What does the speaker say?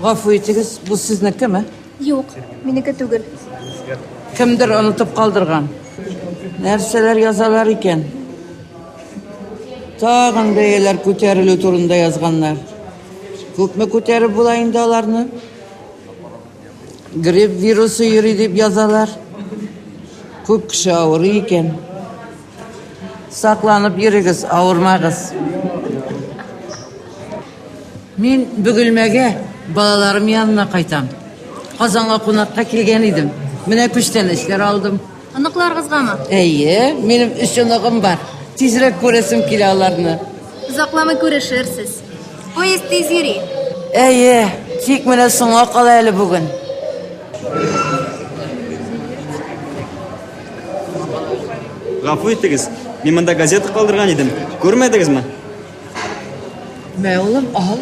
Гафу итегез, бу сезнекеме? Юк, минеке түгел. Кемдер онытып калдырган. Нәрселер язалар икән. Тагын бәяләр күтәрелү турында язганнар. Күпме күтәреп була инде аларны? Грипп вирусы йөри дип язалар. Күп кеше авырый икән. Сакланып йөрегез, авырмагыз. Мин Бөгелмәгә балаларым янына кайтам. Казанга кунакка килгән идем. Менә күчтәнәчләр алдым. Аныкларыгызгамы? Әйе, минем өченлыгым бар. Тизрәк күрәсем килә аларны. Узакламый күрешерсез. Поезд тиз йөри. Әйе, тик менә соңга кала әле бүген. Гафу итегез, мин монда газета калдырган идем. Күрмәдегезме? Мә улым, ал.